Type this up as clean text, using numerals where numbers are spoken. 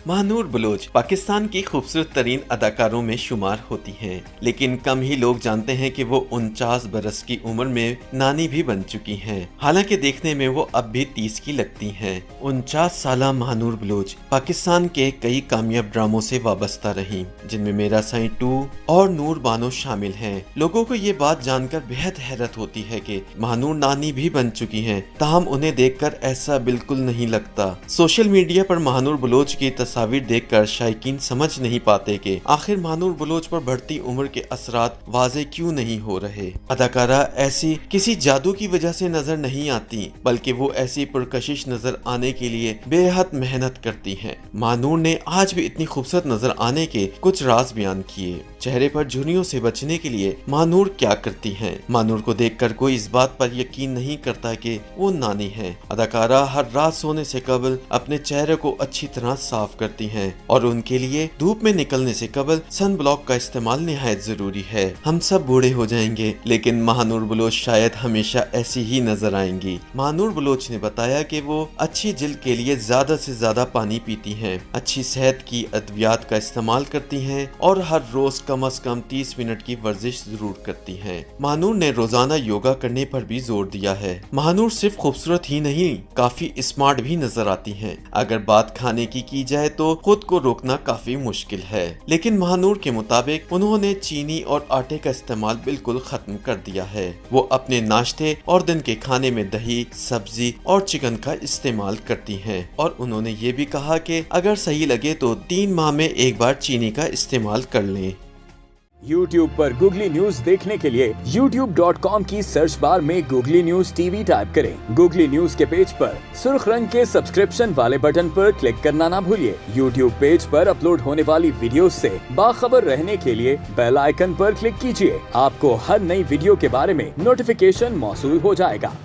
Mahnoor Bloch Pakistan की खूबसूरत तरीन अदाकारों में शुमार होती हैं, लेकिन कम ही लोग जानते हैं कि वो 49 बरस की उम्र में नानी भी बन चुकी हैं। हालांकि देखने में वो अब भी 30 की लगती हैं। 49 साला महानूर बलोच पाकिस्तान के कई कामयाब ड्रामों से वाबस्ता रहीं, जिनमें मेरा साईं 2 और नूर बानो शामिल हैं। लोगों को ये बात जानकर बेहद हैरत होती है कि महानूर नानी भी बन चुकी हैं, ताहम उन्हें देखकर ऐसा बिल्कुल नहीं लगता। सोशल मीडिया पर महानूर बलोच की तस्वीर देखकर शायकीन समझ नहीं पाते कि आखिर महानूर बलोच पर बढ़ती उम्र के असरात वाज़े क्यों नहीं हो रहे। अदाकारा ऐसी किसी जादू की वजह से नजर नहीं आती, बल्कि वो ऐसी पुरकशिश नजर आने के लिए बेहद मेहनत करती हैं। महानूर ने आज भी इतनी खूबसूरत नजर आने के कुछ राज बयान किए। चेहरे पर झुर्रियों से बचने के लिए महानूर क्या करती हैं? महानूर को देखकर कोई इस बात पर यकीन नहीं करता कि वो नानी है। अदाकारा हर रात सोने से कबल अपने चेहरे को अच्छी तरह साफ करती हैं और उनके लिए धूप में निकलने से कबल सन ब्लॉक का इस्तेमाल निहायत जरूरी है। हम सब बूढ़े हो जाएंगे, लेकिन महानूर बलोच शायद हमेशा ऐसी ही नजर आएंगी। महानूर बलोच ने बताया कि वो अच्छी जिल्द के लिए ज्यादा से ज्यादा पानी पीती हैं, अच्छी सेहत की अद्वियात का इस्तेमाल करती हैं और हर रोज कम से कम 30 मिनट की वर्जिश जरूर करती हैं। महानूर ने रोजाना योगा करने पर भी जोर दिया है। महानूर सिर्फ खूबसूरत ही नहीं, काफी स्मार्ट भी नजर आती हैं। अगर बात खाने की जाए तो खुद को रोकना काफी मुश्किल है, लेकिन महानूर के मुताबिक उन्होंने चीनी और आटे का इस्तेमाल बिल्कुल खत्म कर दिया है। वो अपने नाश्ते और दिन के खाने में दही, सब्जी और चिकन का इस्तेमाल करती हैं और उन्होंने ये भी कहा कि अगर सही लगे तो 3 माह में एक बार चीनी का इस्तेमाल कर लें। YouTube पर गूगली न्यूज देखने के लिए youtube.com की सर्च बार में गूगली न्यूज टीवी टाइप करें। गूगली न्यूज के पेज पर सुर्ख रंग के सब्सक्रिप्शन वाले बटन पर क्लिक करना ना भूलिए। YouTube पेज पर अपलोड होने वाली वीडियोस से बाखबर रहने के लिए बेल आइकन पर क्लिक कीजिए। आपको हर नई वीडियो के बारे में नोटिफिकेशन मौसूल हो जाएगा।